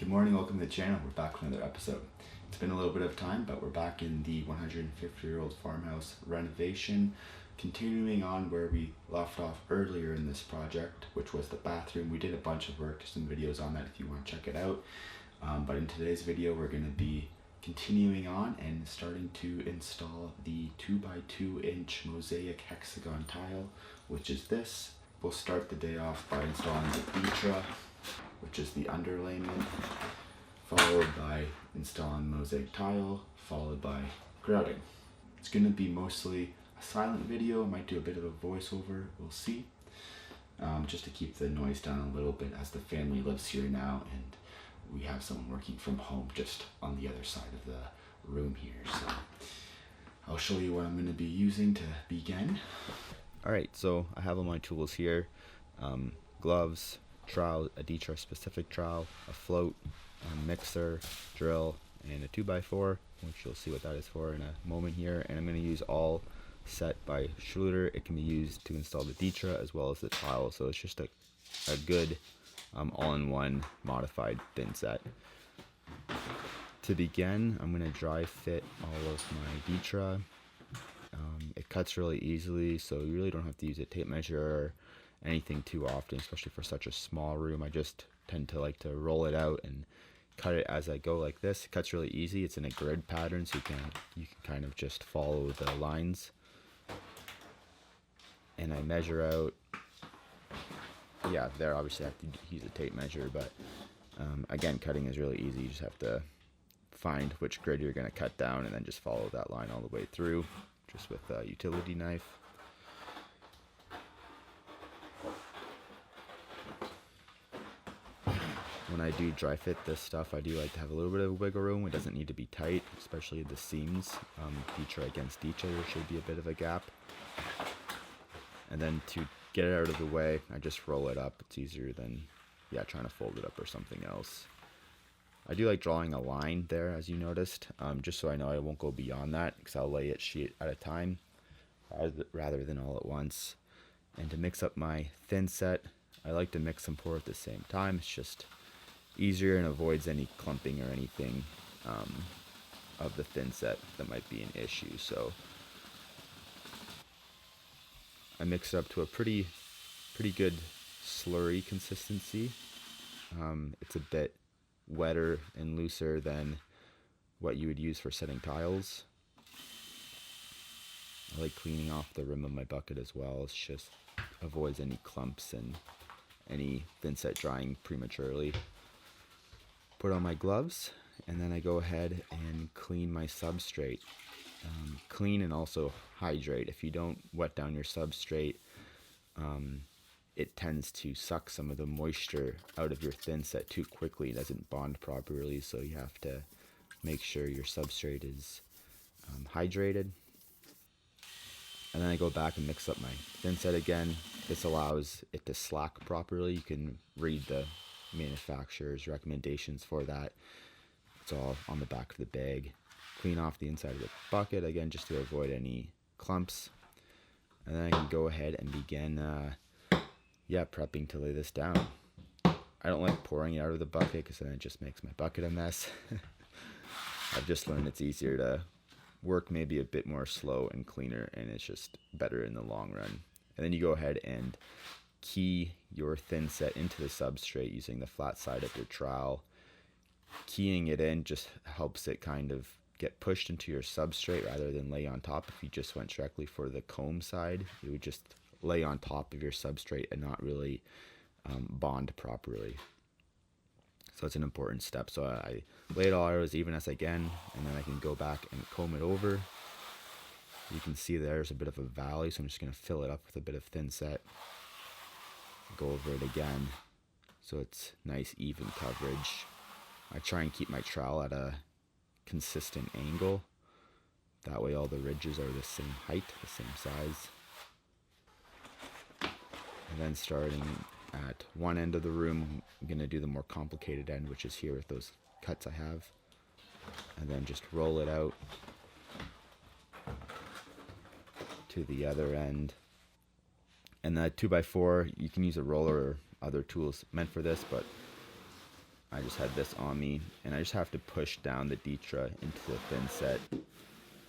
Good morning, welcome to the channel. We're back with another episode. It's been a little bit of time, but we're back in the 150-year-old farmhouse renovation, continuing on where we left off earlier in this project, which was the bathroom. We did a bunch of work, some videos on that if you want to check it out. But in today's video, we're going to be continuing on and starting to install the 2x2 inch mosaic hexagon tile, which is this. We'll start the day off by installing the Vitra, which is the underlayment, followed by installing mosaic tile, followed by grouting. It's going to be mostly a silent video. I might do a bit of a voiceover, we'll see, just to keep the noise down a little bit as the family lives here now and we have someone working from home just on the other side of the room here. So I'll show you what I'm going to be using to begin. Alright, so I have all my tools here, gloves, trowel, a Vitra specific trowel, a float, a mixer, drill, and a 2x4, which you'll see what that is for in a moment here. And I'm going to use all set by Schluter. It can be used to install the Vitra as well as the tile, so it's just a good all-in-one modified thin set. To begin, I'm going to dry fit all of my Vitra. It cuts really easily, so you really don't have to use a tape measure or anything too often, especially for such a small room. I just tend to like to roll it out and cut it as I go like this. It cuts really easy. It's in a grid pattern, so you can kind of just follow the lines. And I measure out, yeah, there obviously I have to use a tape measure, but again, cutting is really easy. You just have to find which grid you're going to cut down and then just follow that line all the way through, just with a utility knife. When I do dry fit this stuff, I do like to have a little bit of wiggle room. It doesn't need to be tight, especially the seams. Vitra against each other should be a bit of a gap. And then to get it out of the way, I just roll it up. It's easier than, yeah, trying to fold it up or something else. I do like drawing a line there, as you noticed, just so I know I won't go beyond that, because I'll lay it sheet at a time rather than all at once. And to mix up my thin set, I like to mix and pour at the same time. It's just easier and avoids any clumping or anything of the thin set that might be an issue. So I mix it up to a pretty good slurry consistency. It's a bit wetter and looser than what you would use for setting tiles. I like cleaning off the rim of my bucket as well. It just avoids any clumps and any thin set drying prematurely. Put on my gloves, and then I go ahead and clean my substrate. Clean and also hydrate. If you don't wet down your substrate, it tends to suck some of the moisture out of your thin set too quickly. It doesn't bond properly, so you have to make sure your substrate is hydrated. And then I go back and mix up my thin set again. This allows it to slack properly. You can read the manufacturer's recommendations for that. It's all on the back of the bag. Clean off the inside of the bucket again, just to avoid any clumps. And then I can go ahead and begin prepping to lay this down. I don't like pouring it out of the bucket because then it just makes my bucket a mess. I've just learned it's easier to work maybe a bit more slow and cleaner, and it's just better in the long run. And then you go ahead and key your thin set into the substrate using the flat side of your trowel. Keying it in just helps it kind of get pushed into your substrate rather than lay on top. If you just went directly for the comb side, it would just lay on top of your substrate and not really bond properly. So it's an important step. So I lay it all out as even as I can, and then I can go back and comb it over. You can see there's a bit of a valley, so I'm just going to fill it up with a bit of thin set. Go over it again so it's nice even coverage. I try and keep my trowel at a consistent angle. That way all the ridges are the same height, the same size. And then starting at one end of the room, I'm going to do the more complicated end, which is here with those cuts I have. And then just roll it out to the other end. And that 2x4, you can use a roller or other tools meant for this, but I just had this on me, and I just have to push down the Ditra into the thin set.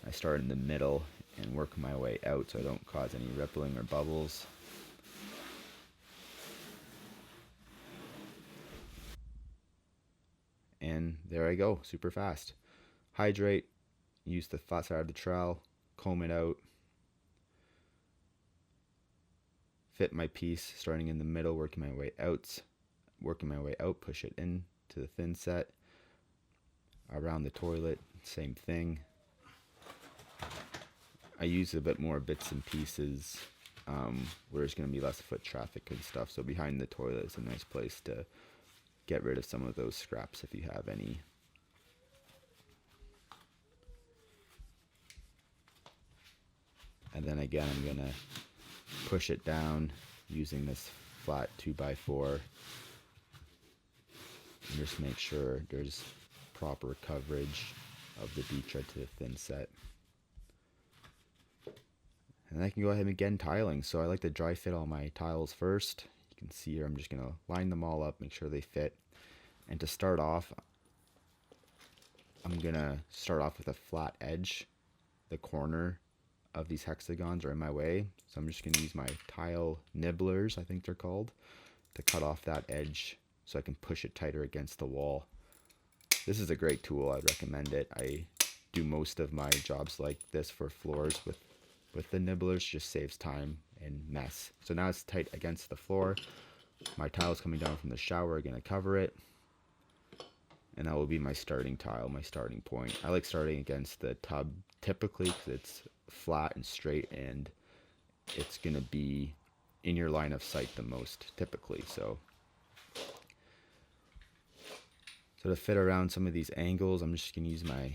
I start in the middle and work my way out so I don't cause any rippling or bubbles. And there I go, super fast. Hydrate, use the flat side of the trowel, comb it out, fit my piece, starting in the middle, working my way out, push it in to the thin set. Around the toilet, same thing. I use a bit more bits and pieces where there's going to be less foot traffic and stuff, so behind the toilet is a nice place to get rid of some of those scraps if you have any. And then again, I'm going to push it down using this flat 2x4 and just make sure there's proper coverage of the Ditra to the thin set. And I can go ahead and begin tiling. So I like to dry fit all my tiles first. You can see here I'm just going to line them all up, make sure they fit. And to start off, I'm going to start off with a flat edge. The corner of these hexagons are in my way. So I'm just going to use my tile nibblers, I think they're called, to cut off that edge so I can push it tighter against the wall. This is a great tool. I'd recommend it. I do most of my jobs like this for floors with the nibblers. Just saves time and mess. So now it's tight against the floor. My tile's coming down from the shower are going to cover it. And that will be my starting tile, my starting point. I like starting against the tub typically because it's flat and straight and it's going to be in your line of sight the most typically. So to fit around some of these angles, I'm just going to use my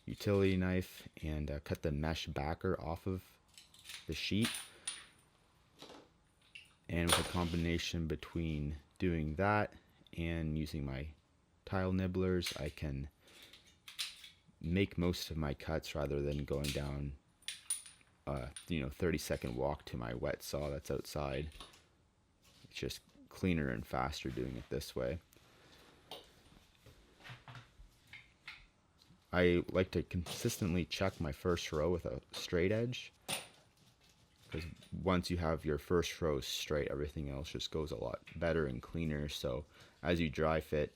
utility knife and cut the mesh backer off of the sheet. And with a combination between doing that and using my tile nibblers, I can make most of my cuts rather than going down 30-second walk to my wet saw that's outside. It's just cleaner and faster doing it this way. I like to consistently check my first row with a straight edge, because once you have your first row straight, everything else just goes a lot better and cleaner. So as you dry fit,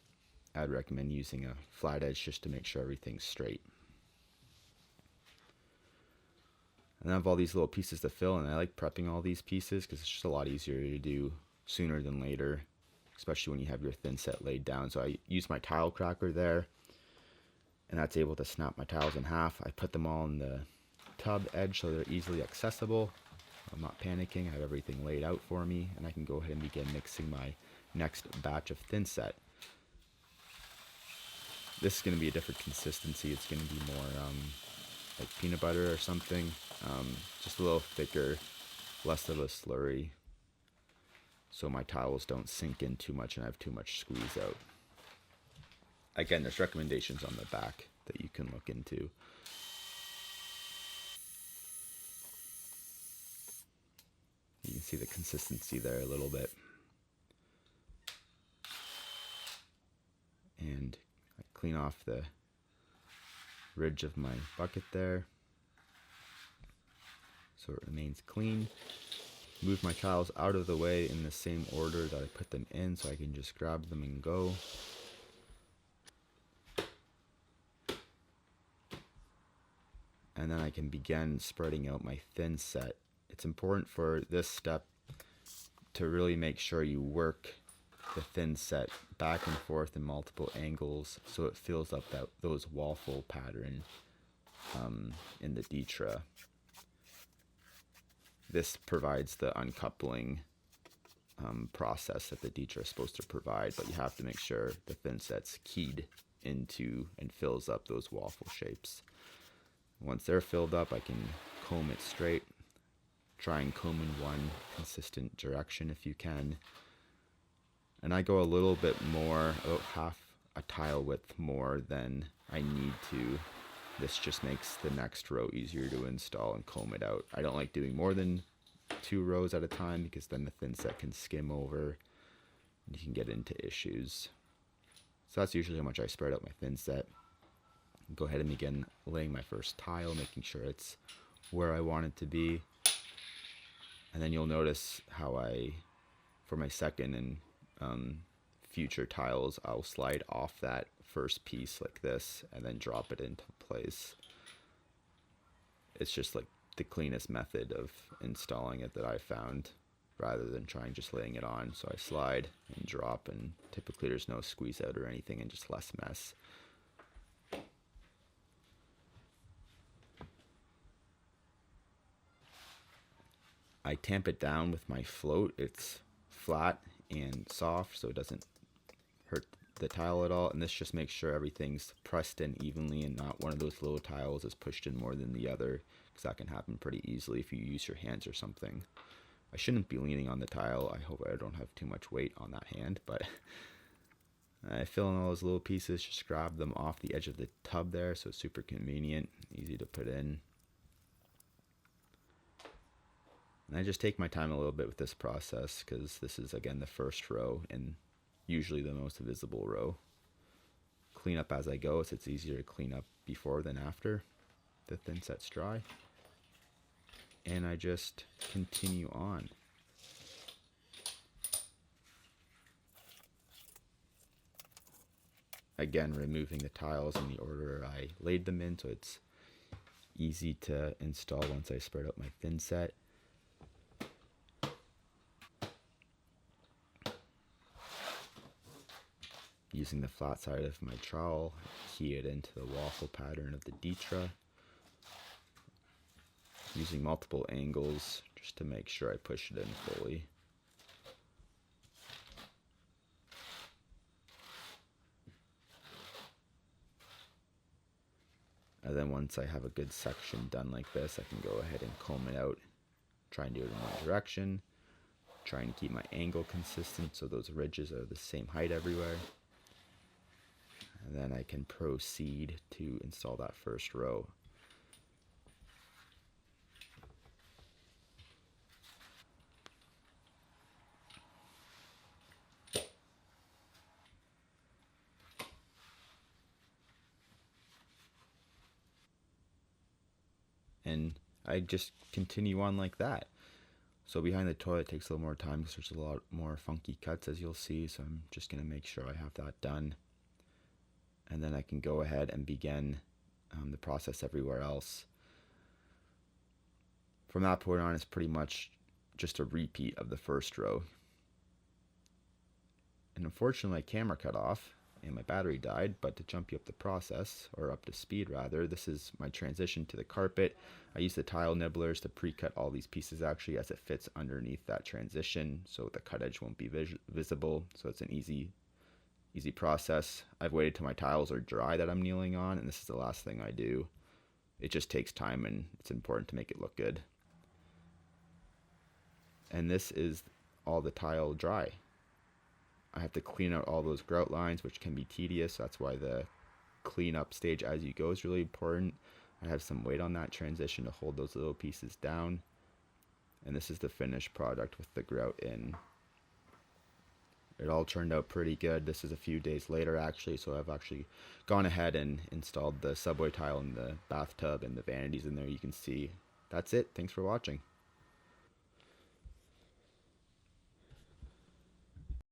I'd recommend using a flat edge just to make sure everything's straight. And I have all these little pieces to fill, and I like prepping all these pieces because it's just a lot easier to do sooner than later, especially when you have your thin set laid down. So I use my tile cracker there, and that's able to snap my tiles in half. I put them all on the tub edge so they're easily accessible. I'm not panicking. I have everything laid out for me, and I can go ahead and begin mixing my next batch of thin set. This is going to be a different consistency. It's going to be more like peanut butter or something. Just a little thicker, less of a slurry, so my tiles don't sink in too much and I have too much squeeze out. Again, there's recommendations on the back that you can look into. You can see the consistency there a little bit. And I clean off the ridge of my bucket there so it remains clean. Move my tiles out of the way in the same order that I put them in so I can just grab them and go. And then I can begin spreading out my thin set. It's important for this step to really make sure you work the thin set back and forth in multiple angles so it fills up those waffle pattern in the Ditra. This provides the uncoupling process that the Ditra is supposed to provide, but you have to make sure the thin set's keyed into and fills up those waffle shapes. Once they're filled up, I can comb it straight. Try and comb in one consistent direction if you can. And I go a little bit more, about half a tile width more than I need to. This just makes the next row easier to install and comb it out. I don't like doing more than 2 rows at a time because then the thin set can skim over and you can get into issues. So that's usually how much I spread out my thin set. Go ahead and begin laying my first tile, making sure it's where I want it to be. And then you'll notice how for my second and future tiles, I'll slide off that first piece like this and then drop it into place. It's just like the cleanest method of installing it that I've found, rather than trying just laying it on. So I slide and drop, and typically there's no squeeze out or anything and just less mess. I tamp it down with my float. It's flat and soft, so it doesn't hurt the tile at all. And this just makes sure everything's pressed in evenly and not one of those little tiles is pushed in more than the other, because that can happen pretty easily if you use your hands or something. I shouldn't be leaning on the tile. I hope I don't have too much weight on that hand, but I fill in all those little pieces, just grab them off the edge of the tub there, so it's super convenient, easy to put in. And I just take my time a little bit with this process, because this is, again, the first row and usually the most visible row. Clean up as I go, so it's easier to clean up before than after the thin set's dry. And I just continue on. Again, removing the tiles in the order I laid them in, so it's easy to install once I spread out my thin set. Using the flat side of my trowel, key it into the waffle pattern of the Ditra. Using multiple angles just to make sure I push it in fully. And then once I have a good section done like this, I can go ahead and comb it out. Try and do it in one direction. Try and keep my angle consistent so those ridges are the same height everywhere. And then I can proceed to install that first row. And I just continue on like that. So behind the toilet takes a little more time because there's a lot more funky cuts, as you'll see. So I'm just going to make sure I have that done. And then I can go ahead and begin the process everywhere else. From that point on, it's pretty much just a repeat of the first row. And unfortunately, my camera cut off and my battery died, but to jump you up the process, or up to speed rather, this is my transition to the carpet. I use the tile nibblers to pre-cut all these pieces actually as it fits underneath that transition, so the cut edge won't be visible, so it's an easy process. I've waited till my tiles are dry that I'm kneeling on, and this is the last thing I do. It just takes time, and it's important to make it look good. And this is all the tile dry. I have to clean out all those grout lines, which can be tedious. That's why the cleanup stage as you go is really important. I have some weight on that transition to hold those little pieces down. And this is the finished product with the grout in. It all turned out pretty good. This is a few days later actually, so I've actually gone ahead and installed the subway tile in the bathtub and the vanities in there. You can see. That's it. Thanks for watching.